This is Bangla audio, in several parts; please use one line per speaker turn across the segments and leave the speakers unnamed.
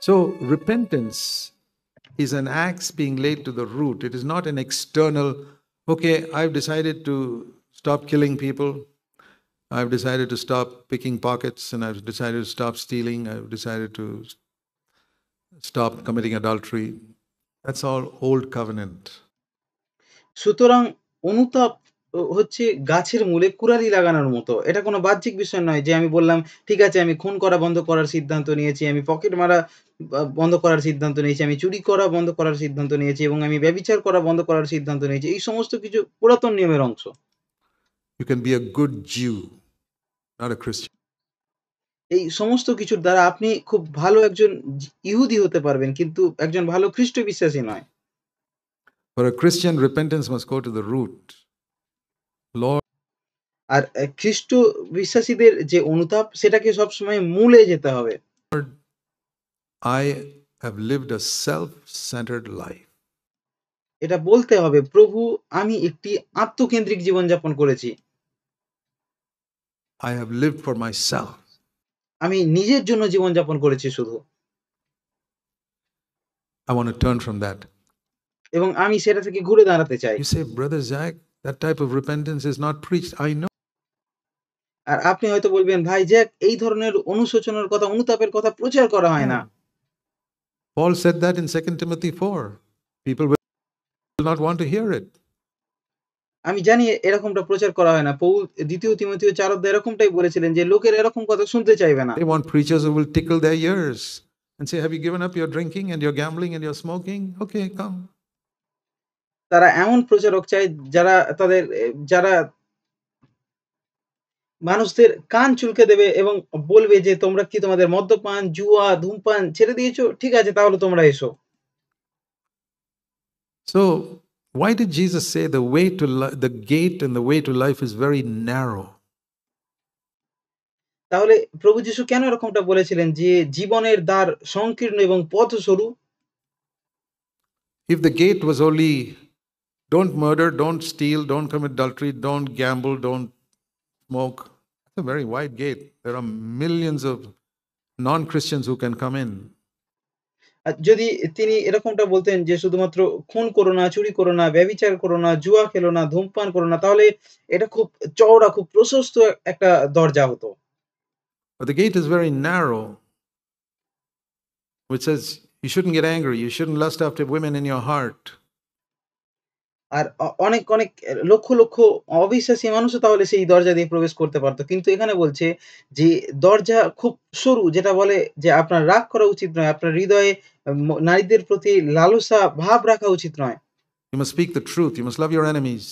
So, repentance is an axe being laid to the root. It is not an external, okay, I've decided to stop killing people. I've decided to stop picking pockets, and I've decided to stop stealing. I've decided to stop committing adultery. That's all old covenant.
সুতরাং অনুতাপ হচ্ছে গাছের মূলে কুড়ালি লাগানোর মতো। এটা কোনো বাহ্যিক বিষয় নয় যে আমি বললাম, ঠিক আছে আমি খুন করা বন্ধ করার সিদ্ধান্ত নিয়েছি, আমি পকেট মারা বন্ধ করার সিদ্ধান্ত নিয়েছি, আমি চুরি করা বন্ধ করার সিদ্ধান্ত নিয়েছি এবং আমি ব্যভিচার করা বন্ধ করার সিদ্ধান্ত নিয়েছি। এই সমস্ত কিছু পুরাতন নিয়মের অংশ।
You can be a good Jew, not a Christian.
এই সমস্ত কিছুর দ্বারা আপনি খুব ভালো একজন ইহুদি হতে পারবেন, কিন্তু একজন ভালো খ্রিস্ট বিশ্বাসী নয়।
For a Christian, repentance must go to the root. Lord,
আর খ্রিস্ট বিশ্বাসীদের যে অনুতাপ সেটাকে সবসময় মূলে যেতে হবে।
I have lived a self-centered life.
এটা বলতে হবে, প্রভু আমি একটি আত্মকেন্দ্রিক জীবনযাপন করেছি।
I have lived for myself.
আমি নিজের জন্য জীবনযাপন করেছি শুধু।
I want to turn from that.
এবং আমি সেটা থেকে ঘুরে দাঁড়াতে চাই।
You say, Brother Zach, that type of repentance is not preached. I know.
আর আপনি হয়তো বলবেন, ভাই জ্যাক, এই ধরনের অনুশোচনার কথা, অনুতাপের কথা প্রচার করা হয় না।
Paul said that in 2 Timothy 4. People will not want to hear it.
আমি জানি এরকমটা প্রচার করা হয় না। পৌল ২ তিমথিয় ৪ অধ্যায়ে এরকমটাই বলেছিলেন যে লোকের এরকম কথা শুনতে চাইবে না।
They want preachers who will tickle their ears and say, have you given up your drinking and your gambling and your smoking? Okay, come.
তারা এমন প্রচারক চায় যারা মানুষদের কান চুলকে দেবে এবং বলবে যে তোমরা কি তোমাদের মদ্যপান, জুয়া, ধূমপান ছেড়ে দিয়েছো? ঠিক আছে তাহলে তোমরা এসো।
So, why did Jesus say the gate and the way to life is very narrow?
তাহলে প্রভু যীশু কেন এরকমটা বলেছিলেন যে জীবনের দ্বার সংকীর্ণ এবং পথ সরু?
If the gate was only don't murder, don't steal, don't commit adultery, don't gamble, don't smoke, it's a very wide gate. There are millions of non-Christians who can come in.
যদি তিনি এরকমটা বলতেন যে শুধুমাত্র খুন করো না, চুরি করো না, ব্যভিচার করো না, জুয়া খেলো না, ধূমপান করো না, তাহলে এটা খুব চওড়া, খুব প্রশস্ত একটা দরজা হতো।
But the gate is very narrow, which says you shouldn't get angry, you shouldn't lust after women in your heart.
আর অনেক লক্ষ অবিশ্বাসী মানুষও তাহলে সেই দরজা দিয়ে প্রবেশ করতে পারত। কিন্তু এখানে বলছে যে দরজা খুব সরু, যেটা বলে যে আপনার রাগ করা উচিত নয়। আপনার হৃদয়ে নারীদের প্রতি লালসা ভাব রাখা উচিত নয়।
You must speak the truth, you must love your enemies.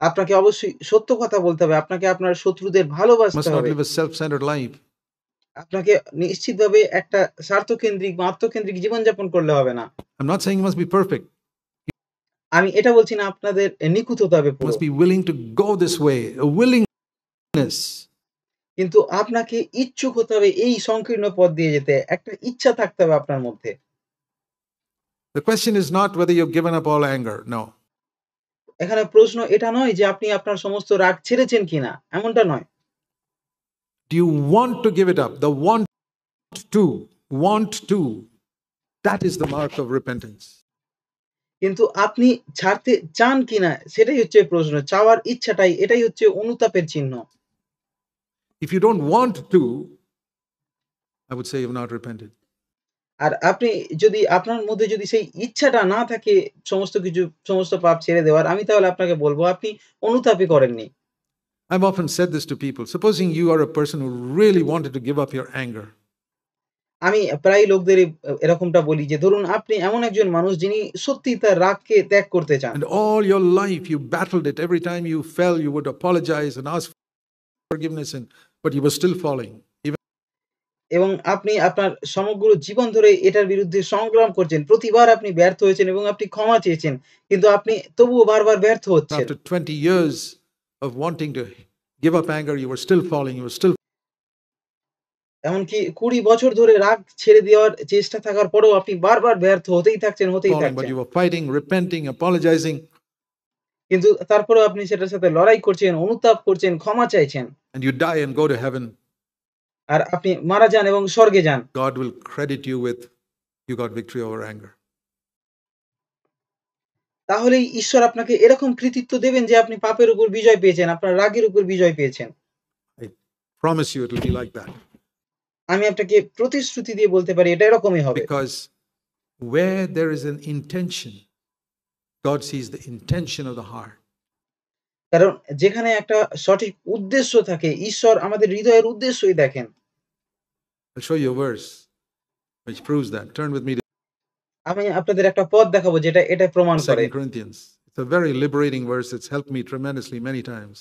আপনাকে অবশ্যই সত্য কথা বলতে হবে। আপনাকে আপনার শত্রুদের
You
ভালোবাসতে
must not
হবে।
live a self-centered life.
আপনাকে নিশ্চিতভাবে একটা স্বার্থকেন্দ্রিক বা আত্মকেন্দ্রিক জীবনযাপন করলে হবে না।
I'm not saying you must be perfect.
আমি এটা বলছি না আপনাদের নিখুঁত হতে হবে
You
পুরো।
must be willing to go this way, a willingness.
কিন্তু আপনাকে ইচ্ছুক হতে হবে এই সংকীর্ণ পথ দিয়ে যেতে। একটা ইচ্ছা থাকতে হবে আপনার মধ্যে।
The question is not whether you've given up all anger. No.
এখানে প্রশ্ন এটা নয় যে আপনি আপনার সমস্ত রাগ ছেড়েছেন কিনা, এমনটা নয়।
Do you want to give it up? The want to, that is the mark of repentance.
কিন্তু আপনি ছাড়তে চান কিনা সেটাই হচ্ছে প্রশ্ন। চাওয়ার ইচ্ছাটাই, এটাই হচ্ছে অনুতাপের চিহ্ন।
If you don't want to, I would say you've not repented.
আর আপনি যদি আপনার মধ্যে যদি সেই ইচ্ছাটা না থাকে সমস্ত পাপ ছেড়ে দেওয়ার, আমি তাহলে আপনাকে বলব আপনি অনুতাপই করেননি।
I've often said this to people. Supposing you are a person who really wanted to give up your anger.
আমি প্রায় লোকদেরই এরকমটা বলি যে ধরুন আপনি এমন একজন মানুষ যিনি সত্যিই তার রাগকে ত্যাগ করতে চান।
And all your life you battled it. Every time you fell, you would apologize and ask for forgiveness, but you were still falling.
এবং আপনি আপনার সমগ্র জীবন ধরে এটার বিরুদ্ধে সংগ্রাম করছেন। প্রতিবার আপনি ব্যর্থ হয়েছেন এবং আপনি ক্ষমা চেয়েছেন। কিন্তু আপনি তবুও বারবার ব্যর্থ হচ্ছেন।
After 20 years of wanting to give up anger, you were still falling. You were still.
এমনকি ২০ বছর ধরে রাগ ছেড়ে দেওয়ার চেষ্টা থাকার পরেও আপনি বারবার ব্যর্থ হতেই থাকছেন।
But you were fighting, repenting, apologizing.
কিন্তু তারপরেও আপনি সেটার সাথে লড়াই করছেন, অনুতাপ করছেন, ক্ষমা চাইছেন।
And you die and go to heaven.
আর আপনি মারা যান এবং স্বর্গে যান।
God will credit you with you got victory over anger.
তাহলেই ঈশ্বর আপনাকে এরকম কৃতিত্ব দেবেন যে আপনি পাপের উপর বিজয় পেয়েছেন, আপনার রাগের উপর বিজয় পেয়েছেন।
I promise you it will be like that.
আমি আপনাকে প্রতিশ্রুতি দিয়ে বলতে পারি এটা এরকমই হবে।
Because where there is an intention, God sees the intention of the heart.
কারণ যেখানে একটা সঠিক উদ্দেশ্য থাকে, ঈশ্বর আমাদের হৃদয়ের উদ্দেশ্যই দেখেন।
I'll show you a verse which proves that. Turn with me to
আমি আপনাদের একটা পথ দেখাবো যেটা এটা প্রমাণ করে।
2 Corinthians. It's a very liberating verse. It's helped me tremendously many times.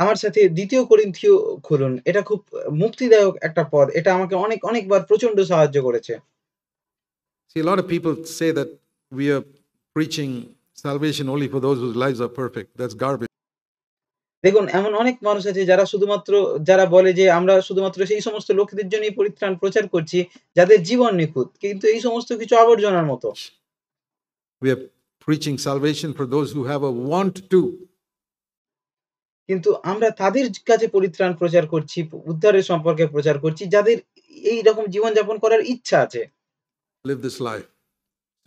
আমার সাথে ২য় করিন্থীয় খুলুন। এটা খুব মুক্তিদায়ক একটা পথ। এটা আমাকে অনেকবার প্রচন্ড সাহায্য করেছে।
See, a lot of people say that we are preaching salvation only for those whose lives are perfect. That's garbage.
দেখুন এমন অনেক মানুষ আছে যারা বলে যে আমরা শুধুমাত্র সেই সমস্ত লোকেদের জন্যই পরিত্রাণ প্রচার করছি যাদের জীবন নিখুঁত। কিন্তু এই সমস্ত কিছু আবর্জনার মতো।
We are preaching salvation for those who have a want to.
কিন্তু আমরা তাদের কাছে পরিত্রাণ প্রচার করছি, উদ্ধারের সম্পর্কে প্রচার করছি যাদের এইরকম জীবনযাপন করার ইচ্ছা আছে।
Live this life.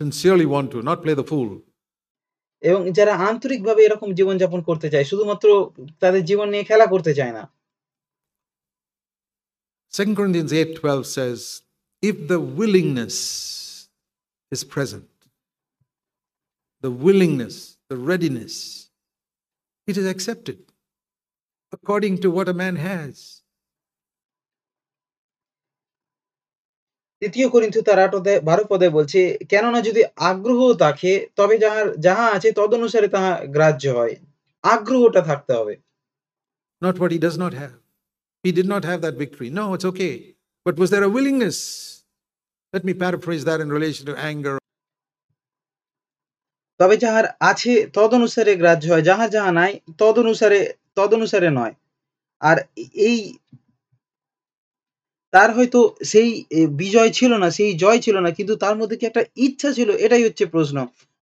Sincerely want to, not play the fool.
এবং যারা আন্তরিকভাবে এরকম জীবনযাপন করতে চায়, শুধুমাত্র তাদের জীবন নিয়ে খেলা করতে চায় না।
2 Corinthians 8:12 says, if the willingness is present, the willingness, the readiness, it is accepted according to what a man has.
২য় করিন্থীয় তার ৮ পদে বলছে, কেননা যদি আগ্রহ থাকে তবে যাহা আছে তদনুসারে তাহা গ্রাহ্য হয়। আগ্রহটা থাকতে হবে।
Not what he does not have. He did not have that victory. No, it's okay. But was there a willingness? Let me paraphrase that in relation to anger.
তবে যাহার আছে তদনুসারে গ্রাহ্য হয়, যাহা নাই তদনুসারে নয়। আর এই তার হয়তো সেই বিজয় ছিল না, সেই জয় ছিল না। কিন্তু তার মধ্যে কি একটা ইচ্ছা ছিল এটাই হচ্ছে প্রশ্ন।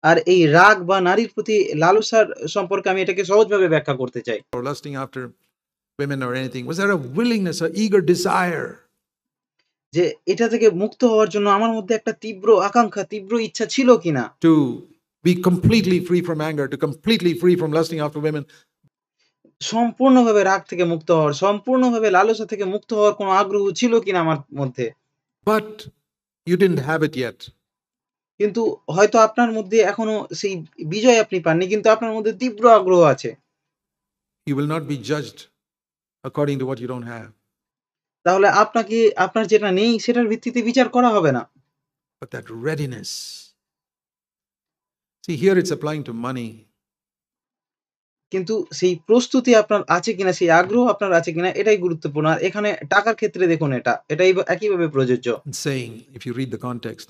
আর এই রাগ বা নারীর প্রতি লালসার সম্পর্কে আমি এটাকে সহজভাবে ব্যাখ্যা করতে চাই।
Or lusting after women or anything. Was there a willingness, an eager desire?
যে এটা থেকে মুক্ত হওয়ার জন্য আমার মধ্যে একটা তীব্র আকাঙ্ক্ষা, তীব্র ইচ্ছা ছিল কিনা?
To be completely free from anger, to completely free from lusting after women.
সম্পূর্ণভাবে রাগ থেকে মুক্ত হওয়ার, সম্পূর্ণভাবে লালসা থেকে মুক্ত হওয়ার কোনো আগ্রহ ছিল কিনা আমার মধ্যে?
But you didn't have it yet.
কিন্তু হয়তো আপনার মধ্যে এখনো সেই বিজয় আপনি পাননি। কিন্তু আপনার মধ্যে তীব্র আগ্রহ আছে।
You will not be judged according to what you don't have.
তাহলে আপনার যেটা নেই সেটার ভিত্তিতে বিচার করা হবে না।
But that readiness. See, here it's applying to money.
কিন্তু সেই প্রস্তুতি আপনার আছে কিনা, সেই আগ্রহ আপনার আছে কিনা এটাই গুরুত্বপূর্ণ। আর এখানে টাকার ক্ষেত্রে দেখুন এটাই একইভাবে প্রযোজ্য।
It's saying, if you read the context,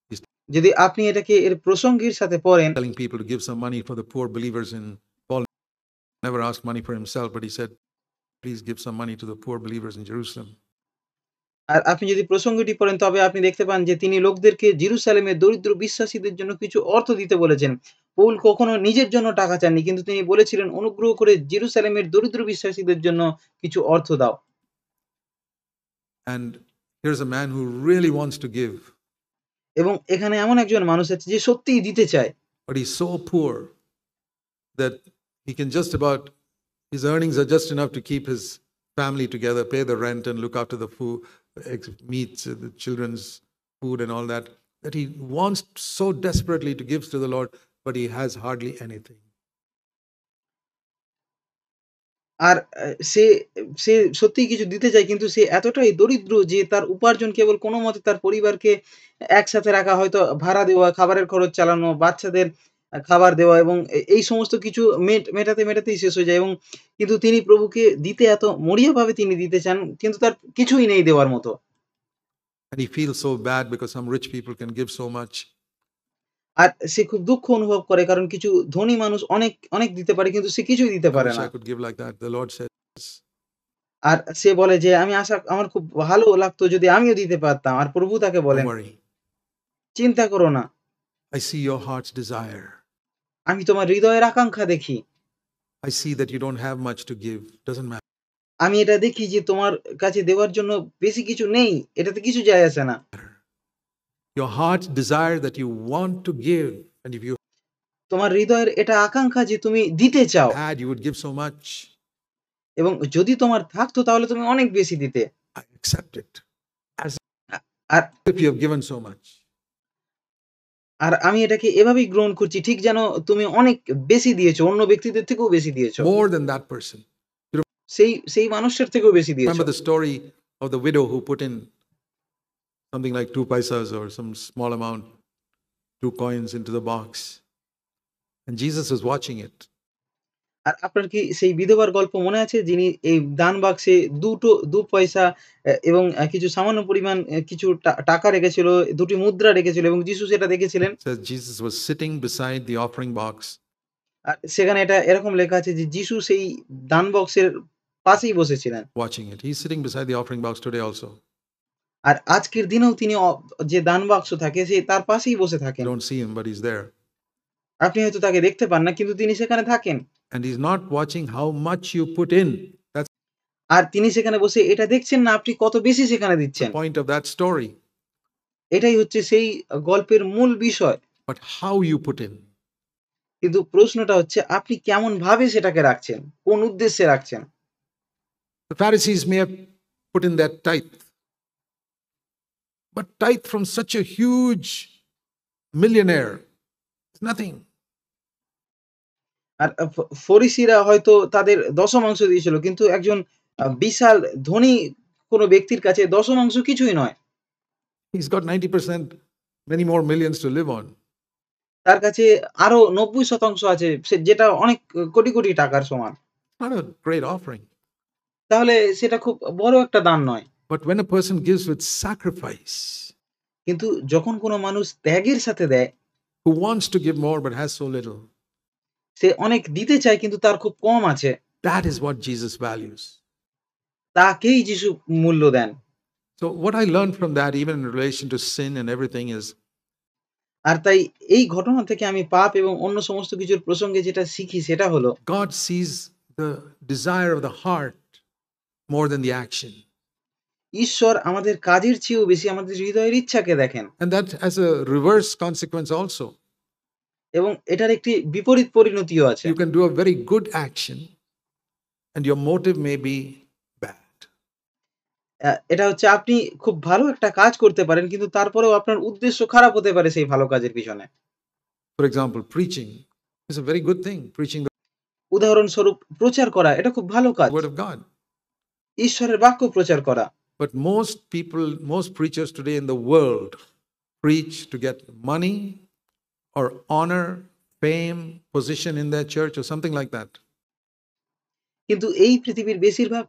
he's
যদি আপনি এটাকে এর প্রসঙ্গের সাথে পড়েন,
telling people to give some money for the poor believers in Paul. Never asked money for himself, but he said, please give some money to the poor believers in Jerusalem.
আর আপনি যদি প্রসঙ্গটি পড়েন তবে আপনি দেখতে পান যে তিনি লোকদেরকে জেরুসালেমের দরিদ্র বিশ্বাসীদের জন্য কিছু অর্থ দিতে বলেছেন। পৌল কখনো নিজের জন্য টাকা চাননি, কিন্তু তিনি বলেছিলেন অনুগ্রহ করে জেরুসালেমের দরিদ্র বিশ্বাসীদের জন্য কিছু অর্থ দাও।
And here's a man who really wants to give,
এবং এখানে এমন একজন মানুষ আছে যে সত্যিই দিতে চায়।
but he's so poor that he can just about, his earnings are just enough to keep his family together, pay the rent and look after the food, meats, the children's food and all that he wants so desperately to give to the Lord, but he has hardly anything.
আর সে সে সত্যিই কিছু দিতে চায়, কিন্তু সে এতটাই দরিদ্র যে তার উপার্জন কেবল কোনমতে তার পরিবারকে একসাথে রাখা, হয়তো ভাড়া দেওয়া, খাবারের খরচ চালানো, বাচ্চাদের খাবার দেওয়া এবং এই সমস্ত কিছু মেটাতেই শেষ হয়ে যায়। এবং কিন্তু তিনি প্রভুকে দিতে এত মরিয়াভাবে তিনি দিতে চান, কিন্তু তার কিছুই নেই দেওয়ার মতো।
And he feels so bad because some rich people can give so much.
আর সে খুব দুঃখ অনুভব করে কারণ কিছু ধনী মানুষ অনেক দিতে পারে, কিন্তু সে কিছুই দিতে
I
পারে
wish
না।
I could give like that. The Lord says,
আর সে বলে যে আমার খুব ভালো লাগতো যদি আমিও দিতে পারতাম। আর প্রভু তাকে
don't
বলেন,
worry.
চিন্তা করো না।
I see your heart's desire.
আমি তোমার হৃদয়ের আকাঙ্ক্ষা দেখি।
I see that you don't have much to give. Doesn't matter.
আমি এটা দেখি যে তোমার কাছে দেওয়ার জন্য বেশি কিছু নেই। এটাতে কিছু যায় আসে না।
Your heart's desire that you want to give, and if you
তোমার হৃদয়ের এটা আকাঙ্খা যে তুমি দিতে চাও
had, you would give so much.
এবং যদি তোমার থাকতো তাহলে তুমি অনেক বেশি দিতে।
I accept it as
a R
if you have given so much.
আর আমি এটাকে এভাবেই গ্রহণ করছি ঠিক যেন তুমি অনেক বেশি দিয়েছো, অন্য ব্যক্তিদের থেকেও বেশি দিয়েছো।
More than that person.
সেই মানুষটার থেকেও বেশি দিয়েছো।
Remember the story of the widow who put in something like 2 paisas or some small amount, 2 coins into the box. And Jesus was watching it.
আর আপনার কি সেই বিধবার গল্প মনে আছে? যিনি এই দান বাক্সে ২ পয়সা এবং কিছু সামান্য পরিমাণ কিছু টাকা রেখেছিল, ২ টি মুদ্রা রেখেছিল এবং যিশু সেটা দেখেছিলেন।
It says Jesus was sitting beside the offering box,
আর সেখানে এটা এরকম লেখা আছে যে যিশু সেই দান বক্সের পাশেই বসেছিলেন।
watching it. He's sitting beside the offering box today also.
আর আজকের দিনেও তিনি যে দান বাক্স থাকে তার পাশেই বসে
You
থাকেন।
don't see him, but he's there.
আপনি হয়তো তাকে দেখতে পান না কিন্তু তিনি সেখানে থাকেন।
And he's not watching how much you put in. That's
আর তিনি সেখানে বসে এটা দেখছেন না আপনি কত বেশি সেখানে
the
দিচ্ছেন।
point of that story,
এটাই হচ্ছে সেই গল্পের মূল বিষয়।
but how you put in.
কিন্তু প্রশ্নটা হচ্ছে আপনি কেমনভাবে সেটাকে রাখছেন? কোন উদ্দেশ্যে রাখছেন?
The Pharisees may have put in that tithe, but tithe from such a huge millionaire is nothing.
আর ফরিসিরা হয়তো তাদের দশমাংশ দিয়েছিল। কিন্তু একজন বিশাল ধনী কোন ব্যক্তির কাছে দশমাংশ কিছুই নয়।
He's got 90%, many more millions to live on.
তার কাছে আরো ৯০% আছে যেটা অনেক কোটি, কোটি টাকার সমান।
Not a great offering.
তাহলে সেটা খুব বড় একটা দান নয়।
But when a person gives with sacrifice,
কিন্তু যখন কোন মানুষ ত্যাগের সাথে দেয়,
who wants to give more but has so little,
সে অনেক দিতে চায় কিন্তু তার খুব কম আছে।
that is what Jesus values.
তাকেই যিশু মূল্য দেন।
So, what I learned from that, even in relation to sin and everything, is
আর তাই এই ঘটনা থেকে আমি পাপ এবং অন্য সমস্ত কিছুর প্রসঙ্গে যেটা শিখি সেটা হলো
God sees the desire of the heart more than the action.
ঈশ্বর আমাদের কাজের চেয়েও বেশি আমাদের হৃদয়ের ইচ্ছাকে দেখেন।
And that has a reverse consequence also.
এবং এটার একটি বিপরীত পরিণতিও আছে।
You can do a very good action and your motive may be bad.
এটা হচ্ছে আপনি খুব ভালো একটা কাজ করতে পারেন কিন্তু তারপরেও আপনার উদ্দেশ্য খারাপ হতে পারে সেই ভালো কাজের পিছনে।
For example, preaching is a very good thing, preaching the
উদাহরণস্বরূপ প্রচার করা এটা খুব ভালো কাজ।
word of God.
ঈশ্বরের বাক্য প্রচার করা।
But most people, most preachers today in the world preach to get money or honor, fame, position in their church or something like that.
কিন্তু এই পৃথিবীর বেশিরভাগ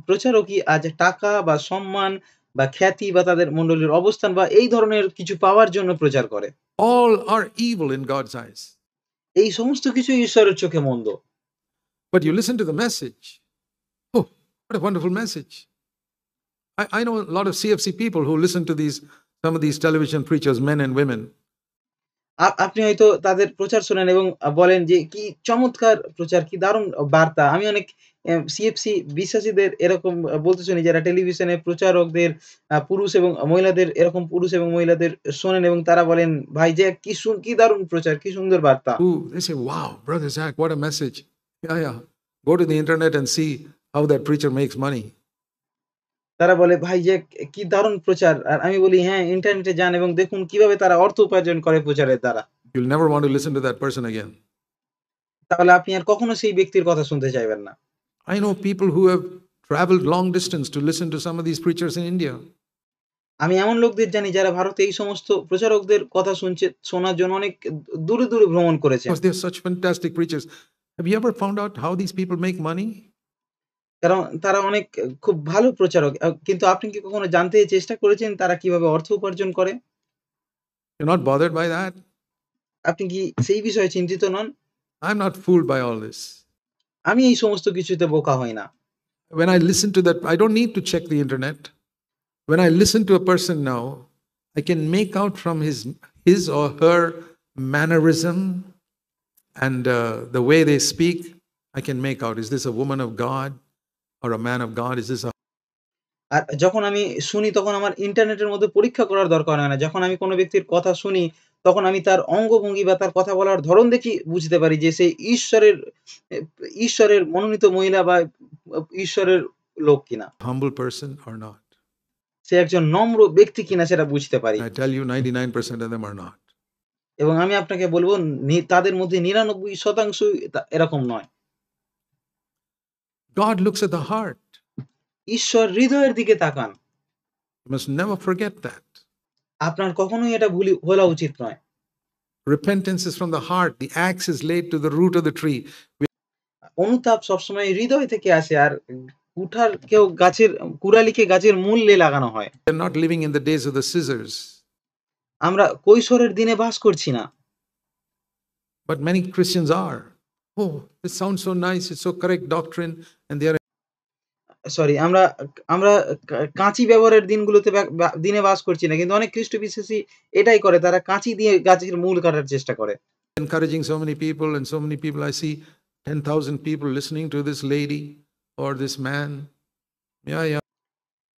প্রচারকই আজ টাকা বা সম্মান বা খ্যাতি বা তাদের মণ্ডলীর অবস্থান বা এই ধরনের কিছু পাওয়ার জন্য প্রচার করে।
All are evil in God's eyes.
এই সমস্ত কিছুই ঈশ্বরের চোখে মন্দ।
But you listen to the message. Oh, what a wonderful message. I know a lot of CFC people who listen to some of these television preachers, men and women.
আপনি হয়তো তাদের প্রচার শোনেন এবং বলেন যে কি চমৎকার প্রচার, কি দারুণ বার্তা। আমি অনেক সিএফসি বিশ্বাসীদের এরকম বলতে শুনি যারা টেলিভিশনে প্রচারকদের পুরুষ এবং মহিলাদের এরকম পুরুষ এবং মহিলাদের শোনেন এবং তারা বলেন, "ভাই যে কি দারুণ প্রচার, কি সুন্দর বার্তা।"
Who they say, wow, Brother Zach, what a message. Yeah. Go to the internet and see how that preacher makes money.
তারা বলে, "ভাই যে কি দারুণ প্রচার।" আর আমি বলি, "হ্যাঁ, ইন্টারনেটে যান এবং দেখুন কিভাবে তারা অর্থ উপার্জন করে প্রচারের দ্বারা।"
You'll never want to listen to that person again.
তাহলে আপনি আর কখনো সেই ব্যক্তির কথা শুনতে চাইবেন না।
I know people who have traveled long distance to listen to some of these preachers in India.
আমি এমন লোকদের জানি যারা ভারতে এই সমস্ত প্রচারকদের কথা শোনার জন্য অনেক দূরে, দূরে ভ্রমণ করেছেন।
Because they're such fantastic preachers. Have you ever found out how these people make money?
কারণ তারা অনেক খুব ভালো প্রচারক। কিন্তু আপনি কি কখনো জানতে চেষ্টা করেছেন তারা কিভাবে অর্থ উপার্জন করে?
You're not bothered by that?
আপনি কি সেই বিষয়ে চিন্তিত নন?
I'm not fooled by all this.
আমি এই সমস্ত কিছুতে বোকা হই না।
When I listen to that, I don't need to check the internet. When I listen to a person now, I can make out from his or her mannerism and the way they speak, I can make out, is this a woman of God? or a man of God? Is this a
আর যখন আমি শুনি তখন আমার ইন্টারনেটের মধ্যে পরীক্ষা করার দরকার হয় না। যখন আমি কোনো ব্যক্তির কথা শুনি, তখন আমি তার অঙ্গভঙ্গি বা তার কথা বলার ধরন দেখেই বুঝতে পারি যে সে এ ঈশ্বরের মনোনীত মহিলা বা ঈশ্বরের লোক কিনা।
humble person or not?
সে একজন নম্র ব্যক্তি কিনা সেটা বুঝতে পারি।
I tell you, 99% of them are not.
এবং আমি আপনাকে বলব তাদের মধ্যে 99% এরকম নয়।
God looks at the heart.
ঈশ্বর হৃদয়ের দিকে তাকান।
You must never forget that.
আপনার কখনোই এটা ভোলা উচিত নয়।
Repentance is from the heart. The axe is laid to the root of the tree.
অনুতাপ সবসময় হৃদয় থেকে আসে। আর কুড়ালিকে গাছের মূলে লাগানো হয়।
We are not living in the days of the scissors.
আমরা কৈশোরের দিনে বাস করছি না।
But many Christians are. Oh, this sounds so nice. It's so correct doctrine. And they are
sorry আমরা আমরা কাঁচি ব্যবহারের দিনগুলোতে দিনে বাস করছি না। কিন্তু অনেক খ্রিস্ট বিশ্বাসী এটাই করে। তারা কাঁচি দিয়ে গাছের মূল কাটার চেষ্টা করে।
encouraging so many people, and so many people. I see 10,000 people listening to this lady or this man. Yeah.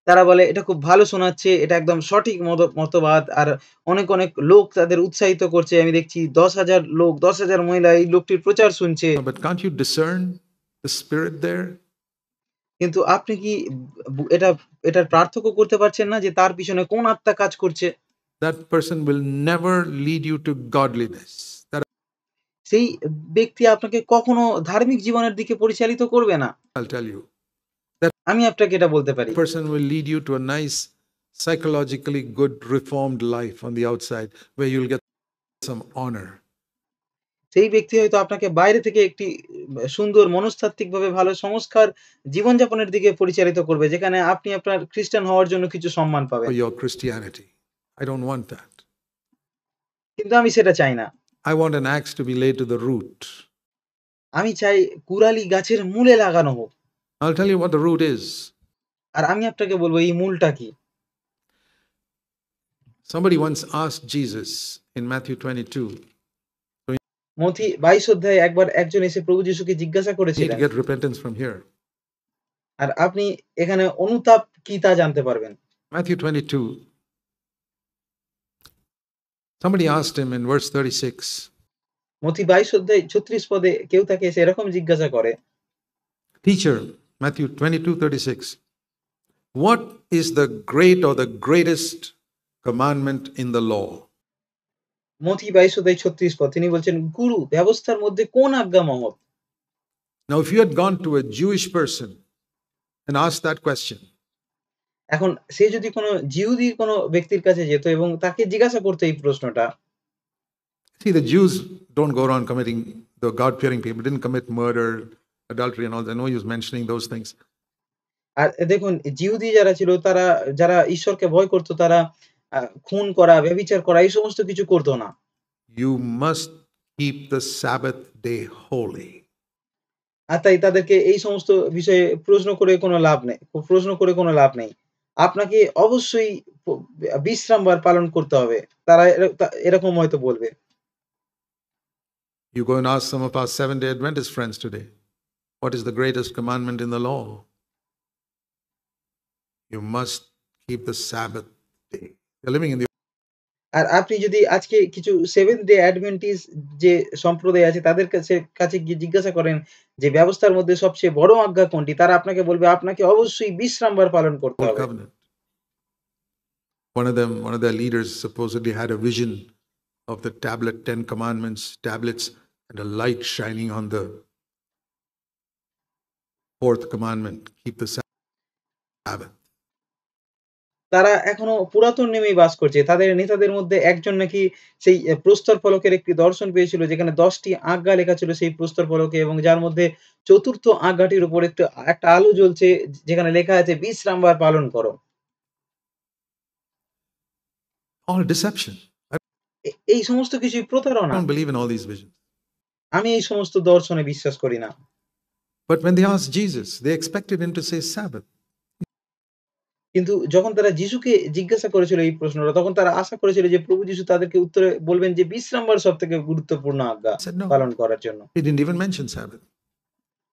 তারা বলে এটা খুব ভালো শোনাচ্ছে। এটা একদম সঠিক মতবাদ। আর অনেক লোক তাদের উৎসাহিত করছে। আমি দেখছি 10,000 লোক, 10,000 মহিলা এই লোকটির প্রচার শুনছে।
But can't you discern the spirit there?
কিন্তু আপনি কি এটার পার্থক্য করতে পারছেন না যে তার পিছনে কোন আত্মা কাজ করছে?
That person will never lead you to godliness.
সেই ব্যক্তি আপনাকে কখনো ধার্মিক জীবনের দিকে পরিচালিত করবে না।
I'll tell you.
আমি আপনাকে এটা বলতে পারি।
That person will lead you to a nice, psychologically good, reformed life on the outside where you'll get some honor.
সেই ব্যক্তি হয়তো আপনাকে বাইরে থেকে একটি সুন্দর মনস্তাত্ত্বিকভাবে ভালো সংস্কার জীবনযাপনের দিকে পরিচালিত করবে, যেখানে আপনি আপনার খ্রিস্টান হওয়ার জন্য কিছু সম্মান পাবেন।
For your Christianity. I don't want that.
কিন্তু আমি সেটা চাই না।
I want an axe to be laid to the root.
আমি চাই কুড়ালি গাছের মূলে লাগানো হোক।
I'll tell you what the root is.
আর আমি আপনাকে বলবো এই মূলটা কি?
Somebody once asked Jesus in Matthew 22.
মথি 22 অধ্যায়ে একবার একজন এসে প্রভু যীশুকে জিজ্ঞাসা
You need
করেছিলেন,
to get repentance from here.
আর আপনি এখানে অনুতাপ কি তা জানতে পারবেন।
Matthew 22. Somebody asked him in verse 36.
মথি 22 অধ্যায় 36 পদে কেউ তাকে এসে এরকম জিজ্ঞাসা করে,
Teacher, Matthew 22:36. What is the great or the greatest commandment in the law?
মথি 22 অধ্যায় 36 পদ, তিনি বলছেন, গুরু, ব্যবস্থার মধ্যে কোন আজ্ঞা মহৎ?
Now, if you had gone to a Jewish person and asked that question,
এখন সে যদি কোনো জিহুদি কোনো ব্যক্তির কাছে যেত এবং তাকে জিজ্ঞাসা করতো এই প্রশ্নটা,
see, the Jews don't go around committing, the God-fearing people didn't commit murder, adultery, and all that. I know he was mentioning those things.
আর দেখুন জিহুদি যারা ছিল, তারা যারা ঈশ্বরকে ভয় করত, তারা খুন করা, ব্যভিচার করা এই সমস্ত কিছু করতো না।
You must keep the Sabbath day holy.
আর তাই তাদেরকে এই সমস্ত বিষয়ে প্রশ্ন করে কোনো লাভ নেই। আপনাকে অবশ্যই বিশ্রামবার পালন করতে হবে। তারা এরকম হয়তো বলবে।
You go and ask some of our Seventh-day Adventist friends today, what is the greatest commandment in the law? You must keep the Sabbath day. You're living in the
আর আপনি যদি আজকে কিছু সেভেন্থ ডে অ্যাডভেন্টিস্ট যে সম্প্রদায় আছে তাদের কাছে গিয়ে জিজ্ঞাসা করেন যে ব্যবস্থার মধ্যে সবচেয়ে বড় আজ্ঞা কোনটি, তারা আপনাকে বলবে আপনাকে অবশ্যই বিশ্রামবার পালন করতে
old
হবে।
covenant. One of their leaders supposedly had a vision of the tablet, 10 commandments, tablets, and a light shining on the fourth commandment, keep the Sabbath.
তারা এখনো পুরাতন নিয়মেই বাস করছে। তাদের নেতাদের মধ্যে একজন নাকি সেই প্রস্তর ফলকের একটি দর্শন পেয়েছিল, যেখানে 10 টি আজ্ঞা লেখা ছিল সেই প্রস্তর ফলকে, এবং যার মধ্যে চতুর্থ আজ্ঞাটির উপর একটা আলো জ্বলছে, যেখানে লেখা আছে বিশ্রামবার পালন করো।
All deception. I
এই সমস্ত কিছুই প্রতারণা।
don't believe in all these visions.
আমি এই সমস্ত দর্শনে বিশ্বাস করি না।
But when they asked Jesus, they expected him to say Sabbath.
কিন্তু যখন তারা যিশুকে জিজ্ঞাসা করেছিল এই প্রশ্নটা, তখন তারা আশা করেছিল যে প্রভু যিশু তাদেরকে উত্তরে বলবেন যে বিশ্রামবার সবথেকে গুরুত্বপূর্ণ আজ্ঞা
He said no.
পালন করার জন্য।
He didn't even mention Sabbath.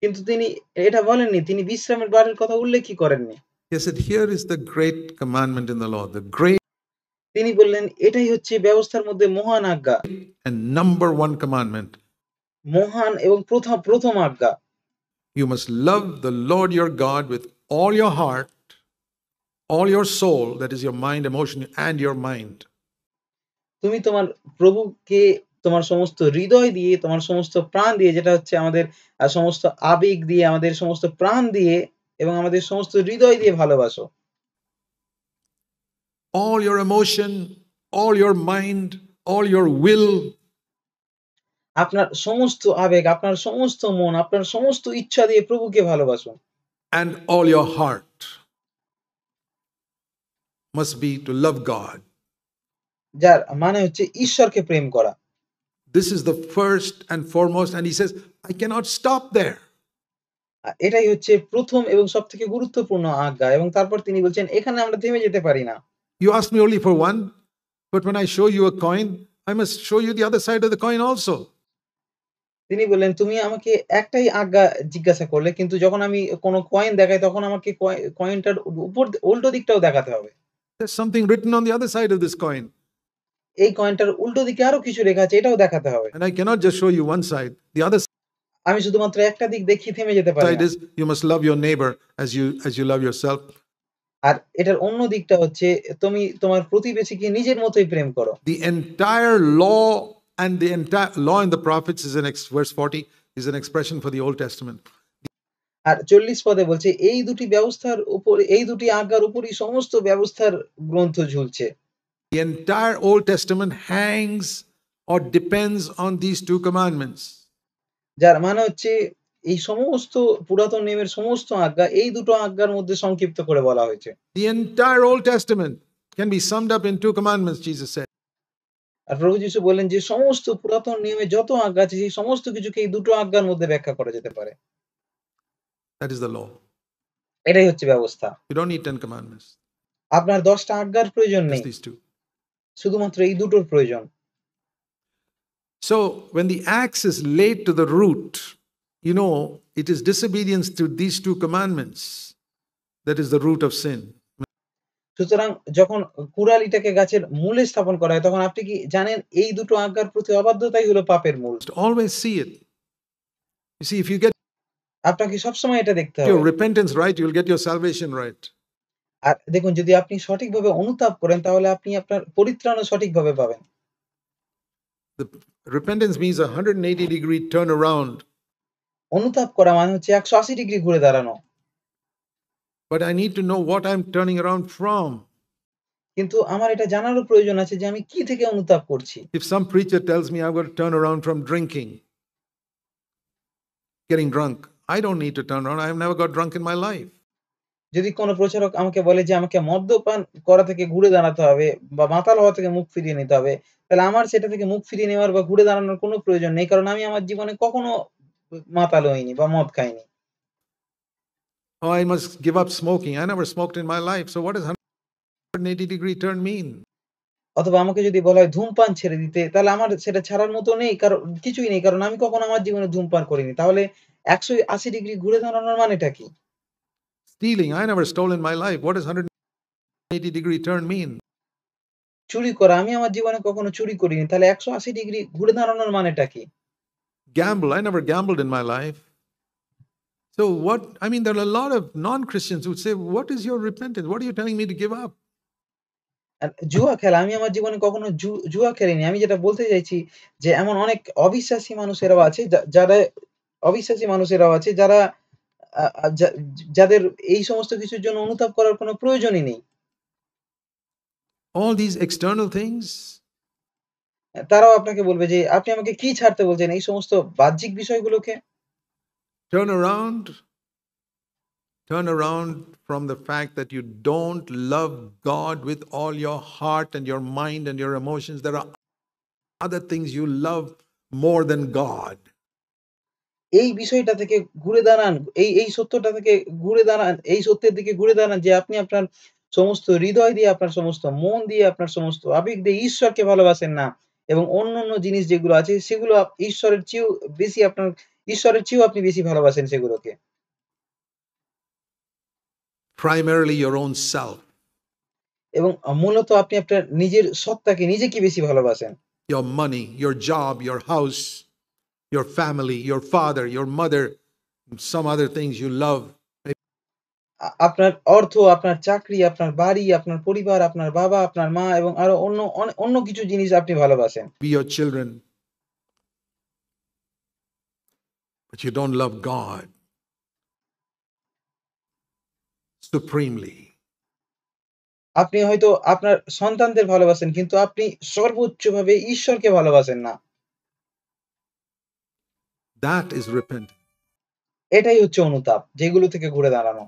কিন্তু তিনি এটা বলেননি। তিনি বিশ্রামের বারের কথা উল্লেখই করেননি।
He said, here is the great commandment in the law, the great
তিনি বললেন, "এটাই হচ্ছে ব্যবস্থার মধ্যে মহান আজ্ঞা,
and number one commandment.
মহান এবং প্রথম আজ্ঞা।
You must love the Lord your God with all your heart, all your soul, that is your mind, emotion, and your mind.
তুমি তোমার প্রভুকে তোমার সমস্ত হৃদয় দিয়ে, তোমার সমস্ত প্রাণ দিয়ে যেটা হচ্ছে আমাদের সমস্ত আবেগ দিয়ে, আমাদের সমস্ত প্রাণ দিয়ে এবং আমাদের সমস্ত হৃদয় দিয়ে ভালোবাসো।
All your emotion, all your mind, all your will,
আপনার সমস্ত আবেগ, আপনার সমস্ত মন, আপনার সমস্ত ইচ্ছা দিয়ে প্রভুকে ভালোবাসুন।
and all your heart must be to love God.
যার মানে হচ্ছে ঈশ্বরকে প্রেম করা।
This is the first and foremost, and he says, I cannot stop there.
এটাই হচ্ছে ১ম এবং সবথেকে গুরুত্বপূর্ণ আজ্ঞা এবং তারপর তিনি বলছেন, "এখানে আমরা থেমে যেতে পারি না।"
You asked me only for one, but when I show you a coin, I must show you the other side of the coin also.
তিনি বললেন, "তুমি আমাকে একটাই আজ্ঞা জিজ্ঞাসা করলে, কিন্তু যখন আমি কোন কয়েন দেখাই তখন আমাকে কয়েনটার উল্টো দিকটাও দেখাতে হবে।
There's something written on the other side of this coin,
এই কয়েনটার উল্টো দিকে আরো কিছু লেখা আছে, এটাও দেখাতে হবে।
and I cannot just show you one side. The other
আমি শুধুমাত্র একটা দিক দেখিয়ে থেমে যেতে পারি
side
না।
is you must love your neighbor as you love yourself.
আর এটার অন্য দিকটা হচ্ছে তুমি তোমার প্রতিবেশীকে নিজের মতোই প্রেম করো।
The entire law and the entire law in the prophets is verse 40 is an expression for the Old Testament.
আর ৪০ পদে বলছে, "এই দুটি ব্যবস্থার উপর এই দুটি আজ্ঞার উপরই সমস্ত ব্যবস্থার গ্রন্থ ঝুলছে।"
The entire Old Testament hangs or depends on these two commandments.
যার মানে হচ্ছে এই সমস্ত পুরাতন নিয়মের সমস্ত আজ্ঞা এই দুটো আজ্ঞার মধ্যে সংক্ষিপ্ত করে বলা হয়েছে।
The entire Old Testament can be summed up in two commandments, Jesus said.
আর প্রভু যিশু বললেন যে সমস্ত পুরাতন নিয়মে যত আজ্ঞা আছে সেই সমস্ত কিছুকে এই দুটো আজ্ঞার মধ্যে ব্যাখ্যা করা যেতে পারে।
That is the law.
এটাই হচ্ছে ব্যবস্থা।
You don't need 10 commandments,
আপনার ১০ টা আজ্ঞার প্রয়োজন
just
নেই।
these two.
শুধুমাত্র এই দুটোর প্রয়োজন।
So, when the axe is laid to the root, you know, it is disobedience to these two commandments that is the root of sin.
সুতরাং যখন কুড়ালিটাকে গাছের মূলে স্থাপন করা হয় তখন আপনি কি জানেন এই দুটো আজ্ঞার প্রতি অবাধ্যতাই হলো পাপের মূল।
Always see it. You see, if you get
আপনাকে সবসময় এটা দেখতে
your
হবে।
repentance right, you'll get your salvation right.
আর দেখুন যদি আপনি সঠিকভাবে অনুতাপ করেন তাহলে আপনি আপনার পরিত্রাণও সঠিকভাবে পাবেন।
The repentance means a 180-degree turnaround.
অনুতাপ করা মানে হচ্ছে ১৮০ ডিগ্রি ঘুরে দাঁড়ানো।
But I need to know what I'm turning around from.
কিন্তু আমার এটা জানারও প্রয়োজন আছে যে আমি কি থেকে অনুতাপ করছি।
If some preacher tells me I've got to turn around from drinking, getting drunk, I don't need to turn around. I've never got drunk in my life.
যদি কোন প্রচারক আমাকে বলে যে আমাকে মদ্যপান করা থেকে ঘুরে দাঁড়াতে হবে বা মাতাল হওয়া থেকে মুখ ফিরিয়ে নিতে হবে, তাহলে আমার সেটা থেকে মুখ ফিরিয়ে নেওয়ার বা ঘুরে দাঁড়ানোর কোনো প্রয়োজন নেই। কারণ আমি আমার জীবনে কখনো মাতাল হইনি বা মদ খাইনি।
Oh, I must give up smoking. I never smoked in my life. So what does 180-degree turn mean?
অথবা আমাকে যদি বলা হয় ধূমপান ছেড়ে দিতে, তাহলে আমার সেটা ছাড়ার মতো নেই কিছুই নেই। কারণ আমি কখনো আমার জীবনে ধূমপান করিনি। তাহলে ১৮০ ডিগ্রি ঘুরে দাঁড়ানোর মানেটা কি?
Stealing, I never stole in my life. What does 180-degree turn mean?
চুরি করা, আমি আমার জীবনে কখনো চুরি করিনি। তাহলে ১৮০ ডিগ্রি ঘুরে দাঁড়ানোর মানেটা কি?
Gamble, I never gambled in my life. So what, I mean, there are a lot of non-Christians who say, what is your repentance? What are you telling me to give up?
আর জুয়া খেলা, আমি আমার জীবনে কখনো জুয়া খেলিনি। আমি যেটা বলতে চাইছি যে এমন অনেক অবিশ্বাসী মানুষেরাও আছে যারা অবিশ্বাসী মানুষেরাও আছে যারা আ আ যা যাদের এই সমস্ত কিছুর জন্য অনুতাপ করার কোনো প্রয়োজনই নেই।
All these external things,
তারাও আপনাকে বলবে যে, "আপনি আমাকে কি ছাড়তে বলছেন এই সমস্ত বাহ্যিক বিষয়গুলোকে?"
turn around, turn around from the fact that you don't love God with all your heart and your mind and your emotions. There are other things you love more than God.
এই বিষয়টা থেকে ঘুরে দাঁড়ান। এই সত্যটা থেকে ঘুরে দাঁড়ান। এই সত্যের দিকে ঘুরে দাঁড়ান যে আপনি আপনার সমস্ত হৃদয় দিয়ে, আপনার সমস্ত মন দিয়ে, আপনার সমস্ত আবেগ দিয়ে ঈশ্বরকে ভালোবাসেন না এবং অন্যান্য জিনিস যেগুলো আছে সেগুলো ঈশ্বরের চেয়েও বেশি আপনার ঈশ্বরের চেয়েও আপনি বেশি ভালোবাসেন সেগুলোকে।
primarily your own self,
এবং মূলত আপনি আপনার নিজের সত্তাকে নিজেকে বেশি ভালোবাসেন।
your money, your job, your house, your family, your father, your mother, some other things you love,
আপনার অর্থ, আপনার চাকরি, আপনার বাড়ি, আপনার পরিবার, আপনার বাবা, আপনার মা এবং আরো অন্য কিছু জিনিস আপনি ভালোবাসেন।
be your children, but you don't love God supremely.
আপনি হয়তো আপনার সন্তানদের ভালোবাসেন কিন্তু আপনি সর্বোচ্চভাবে ঈশ্বরকে ভালোবাসেন না।
That is repentance.
এটাই হচ্ছে অনুতাপ, যেগুলো থেকে ঘুরে দাঁড়ানো।